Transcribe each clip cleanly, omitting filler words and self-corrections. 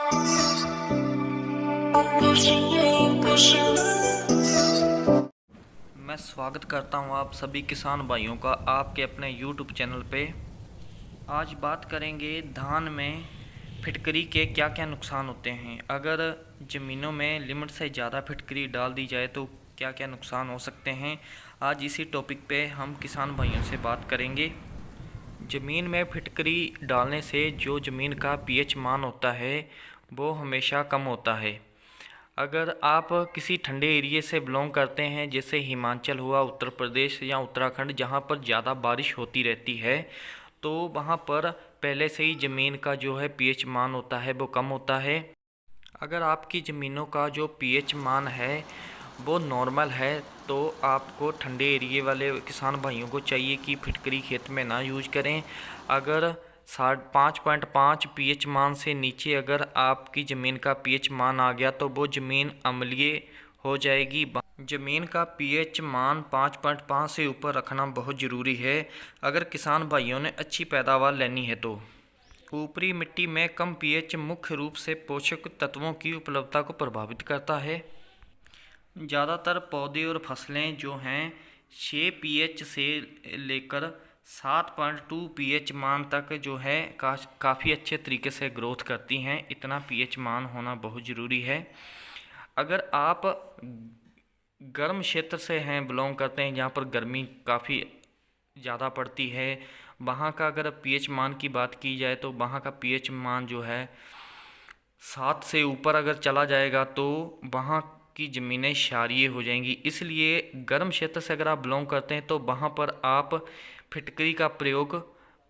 मैं स्वागत करता हूं आप सभी किसान भाइयों का आपके अपने YouTube चैनल पे। आज बात करेंगे धान में फिटकरी के क्या क्या नुकसान होते हैं। अगर ज़मीनों में लिमिट से ज़्यादा फिटकरी डाल दी जाए तो क्या क्या नुकसान हो सकते हैं। आज इसी टॉपिक पे हम किसान भाइयों से बात करेंगे। ज़मीन में फिटकरी डालने से जो ज़मीन का पीएच मान होता है वो हमेशा कम होता है। अगर आप किसी ठंडे एरिए से बिलोंग करते हैं, जैसे हिमाचल हुआ, उत्तर प्रदेश या उत्तराखंड, जहाँ पर ज़्यादा बारिश होती रहती है, तो वहाँ पर पहले से ही ज़मीन का जो है पीएच मान होता है वो कम होता है। अगर आपकी ज़मीनों का जो पीएच मान है वो नॉर्मल है तो आपको ठंडे एरिए वाले किसान भाइयों को चाहिए कि फिटकरी खेत में ना यूज करें। अगर 5.5 पीएच मान से नीचे अगर आपकी ज़मीन का पीएच मान आ गया तो वो ज़मीन अम्लीय हो जाएगी। ज़मीन का पीएच मान 5.5 से ऊपर रखना बहुत ज़रूरी है अगर किसान भाइयों ने अच्छी पैदावार लेनी है तो। ऊपरी मिट्टी में कम पीएच मुख्य रूप से पोषक तत्वों की उपलब्धता को प्रभावित करता है। ज़्यादातर पौधे और फसलें जो हैं 6 पीएच से लेकर 7.2 पीएच मान तक जो है काफ़ी अच्छे तरीके से ग्रोथ करती हैं। इतना पीएच मान होना बहुत ज़रूरी है। अगर आप गर्म क्षेत्र से हैं, बिलोंग करते हैं, जहाँ पर गर्मी काफ़ी ज़्यादा पड़ती है, वहाँ का अगर पीएच मान की बात की जाए तो वहाँ का पीएच मान जो है 7 से ऊपर अगर चला जाएगा तो वहाँ की ज़मीनें क्षारीय हो जाएंगी। इसलिए गर्म क्षेत्र से अगर आप बिलोंग करते हैं तो वहाँ पर आप फिटकरी का प्रयोग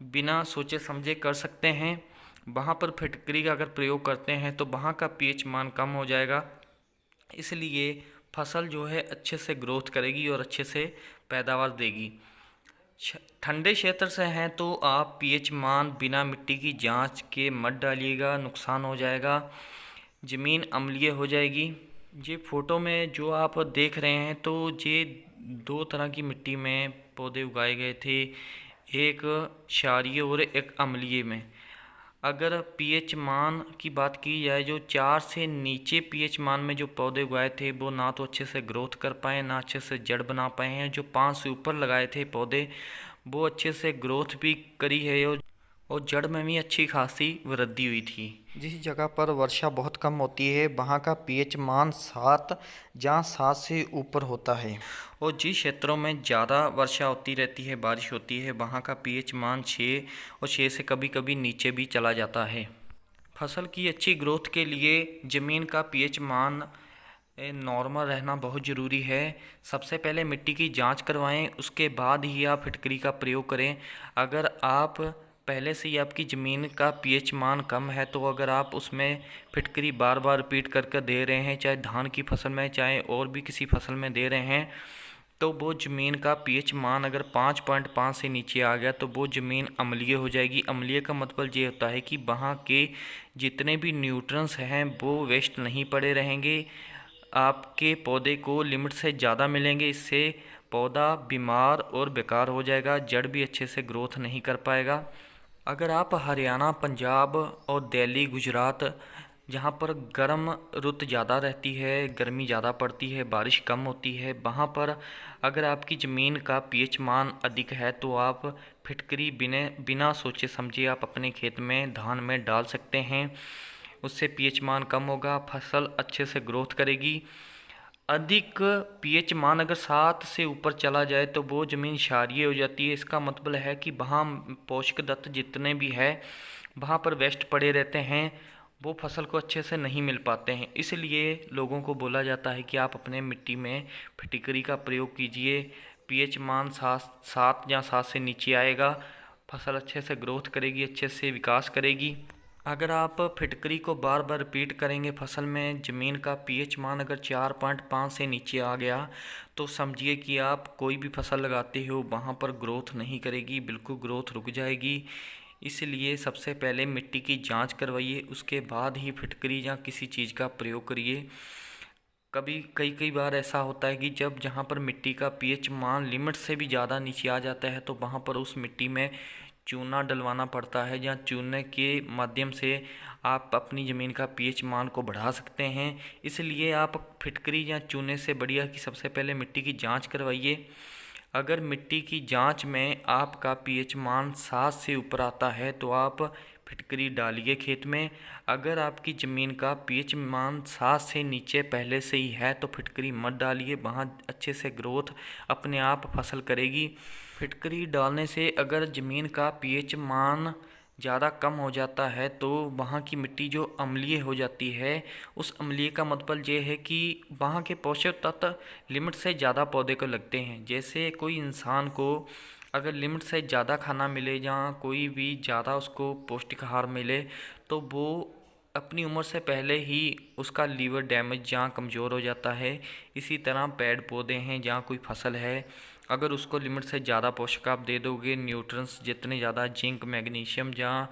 बिना सोचे समझे कर सकते हैं। वहाँ पर फिटकरी का अगर प्रयोग करते हैं तो वहाँ का पीएच मान कम हो जाएगा, इसलिए फसल जो है अच्छे से ग्रोथ करेगी और अच्छे से पैदावार देगी। ठंडे क्षेत्र से हैं तो आप पीएच मान बिना मिट्टी की जांच के मत डालिएगा, नुकसान हो जाएगा, ज़मीन अम्लीय हो जाएगी। ये फ़ोटो में जो आप देख रहे हैं तो ये 2 तरह की मिट्टी में पौधे उगाए गए थे, एक क्षारीय और एक अम्लीय में। अगर पीएच मान की बात की जाए, जो 4 से नीचे पीएच मान में जो पौधे उगाए थे वो ना तो अच्छे से ग्रोथ कर पाए, ना अच्छे से जड़ बना पाए हैं। जो 5 से ऊपर लगाए थे पौधे वो अच्छे से ग्रोथ भी करी है और जड़ में भी अच्छी खासी वृद्धि हुई थी। जिस जगह पर वर्षा बहुत कम होती है वहाँ का पीएच मान 7 जहाँ 7 से ऊपर होता है, और जिस क्षेत्रों में ज़्यादा वर्षा होती रहती है, बारिश होती है, वहाँ का पीएच मान 6 और 6 से कभी कभी नीचे भी चला जाता है। फसल की अच्छी ग्रोथ के लिए ज़मीन का पीएच मान नॉर्मल रहना बहुत ज़रूरी है। सबसे पहले मिट्टी की जांच करवाएं, उसके बाद ही आप फिटकरी का प्रयोग करें। अगर आप पहले से ही आपकी ज़मीन का पीएच मान कम है तो अगर आप उसमें फिटकरी बार बार रिपीट करके दे रहे हैं, चाहे धान की फसल में चाहे और भी किसी फसल में दे रहे हैं, तो वो ज़मीन का पीएच मान अगर 5.5 से नीचे आ गया तो वो ज़मीन अम्लीय हो जाएगी। अम्लीय का मतलब ये होता है कि वहाँ के जितने भी न्यूट्रिएंट्स हैं वो वेस्ट नहीं पड़े रहेंगे, आपके पौधे को लिमिट से ज़्यादा मिलेंगे। इससे पौधा बीमार और बेकार हो जाएगा, जड़ भी अच्छे से ग्रोथ नहीं कर पाएगा। अगर आप हरियाणा, पंजाब और दिल्ली, गुजरात, जहाँ पर गर्म रुत ज़्यादा रहती है, गर्मी ज़्यादा पड़ती है, बारिश कम होती है, वहाँ पर अगर आपकी ज़मीन का पीएच मान अधिक है तो आप फिटकरी बिना सोचे समझे आप अपने खेत में धान में डाल सकते हैं। उससे पीएच मान कम होगा, फसल अच्छे से ग्रोथ करेगी। अधिक पीएच मान अगर 7 से ऊपर चला जाए तो वो ज़मीन क्षारीय हो जाती है। इसका मतलब है कि वहाँ पोषक तत्व जितने भी है वहाँ पर वेस्ट पड़े रहते हैं, वो फसल को अच्छे से नहीं मिल पाते हैं। इसलिए लोगों को बोला जाता है कि आप अपने मिट्टी में फिटकरी का प्रयोग कीजिए। पीएच मान 7 या 7 से नीचे आएगा, फसल अच्छे से ग्रोथ करेगी, अच्छे से विकास करेगी। अगर आप फिटकरी को बार बार रिपीट करेंगे फसल में, ज़मीन का पीएच मान अगर 4.5 से नीचे आ गया तो समझिए कि आप कोई भी फसल लगाते हो वहाँ पर ग्रोथ नहीं करेगी, बिल्कुल ग्रोथ रुक जाएगी। इसलिए सबसे पहले मिट्टी की जांच करवाइए, उसके बाद ही फिटकरी या किसी चीज़ का प्रयोग करिए। कई बार ऐसा होता है कि जब जहाँ पर मिट्टी का पीएच मान लिमिट से भी ज़्यादा नीचे आ जाता है तो वहाँ पर उस मिट्टी में चूना डलवाना पड़ता है, जहाँ चूने के माध्यम से आप अपनी ज़मीन का पीएच मान को बढ़ा सकते हैं। इसलिए आप फिटकरी या चूने से बढ़िया कि सबसे पहले मिट्टी की जांच करवाइए। अगर मिट्टी की जांच में आपका पीएच मान 7 से ऊपर आता है तो आप फिटकरी डालिए खेत में। अगर आपकी ज़मीन का पीएच मान 7 से नीचे पहले से ही है तो फिटकरी मत डालिए, वहाँ अच्छे से ग्रोथ अपने आप फसल करेगी। फिटकरी डालने से अगर ज़मीन का पीएच मान ज़्यादा कम हो जाता है तो वहाँ की मिट्टी जो अम्लीय हो जाती है, उस अम्लीय का मतलब ये है कि वहाँ के पोषक तत्व लिमिट से ज़्यादा पौधे को लगते हैं। जैसे कोई इंसान को अगर लिमिट से ज़्यादा खाना मिले या कोई भी ज़्यादा उसको पौष्टिक आहार मिले तो वो अपनी उम्र से पहले ही उसका लीवर डैमेज जहाँ कमज़ोर हो जाता है। इसी तरह पेड़ पौधे हैं, जहाँ कोई फसल है, अगर उसको लिमिट से ज़्यादा पोषक आप दे दोगे, न्यूट्रंस जितने ज़्यादा, जिंक, मैग्नीशियम, जहाँ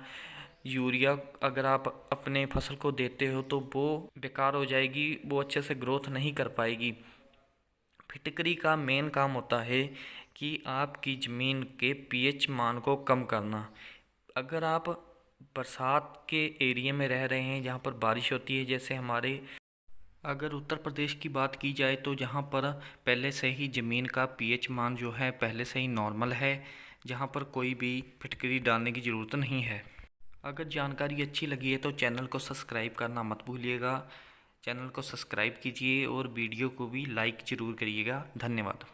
यूरिया अगर आप अपने फसल को देते हो तो वो बेकार हो जाएगी, वो अच्छे से ग्रोथ नहीं कर पाएगी। फिटकरी का मेन काम होता है कि आपकी ज़मीन के पीएच मान को कम करना। अगर आप बरसात के एरिया में रह रहे हैं जहाँ पर बारिश होती है, जैसे हमारे अगर उत्तर प्रदेश की बात की जाए तो जहाँ पर पहले से ही ज़मीन का पीएच मान जो है पहले से ही नॉर्मल है, जहाँ पर कोई भी फिटकरी डालने की ज़रूरत नहीं है। अगर जानकारी अच्छी लगी है तो चैनल को सब्सक्राइब करना मत भूलिएगा। चैनल को सब्सक्राइब कीजिए और वीडियो को भी लाइक ज़रूर करिएगा। धन्यवाद।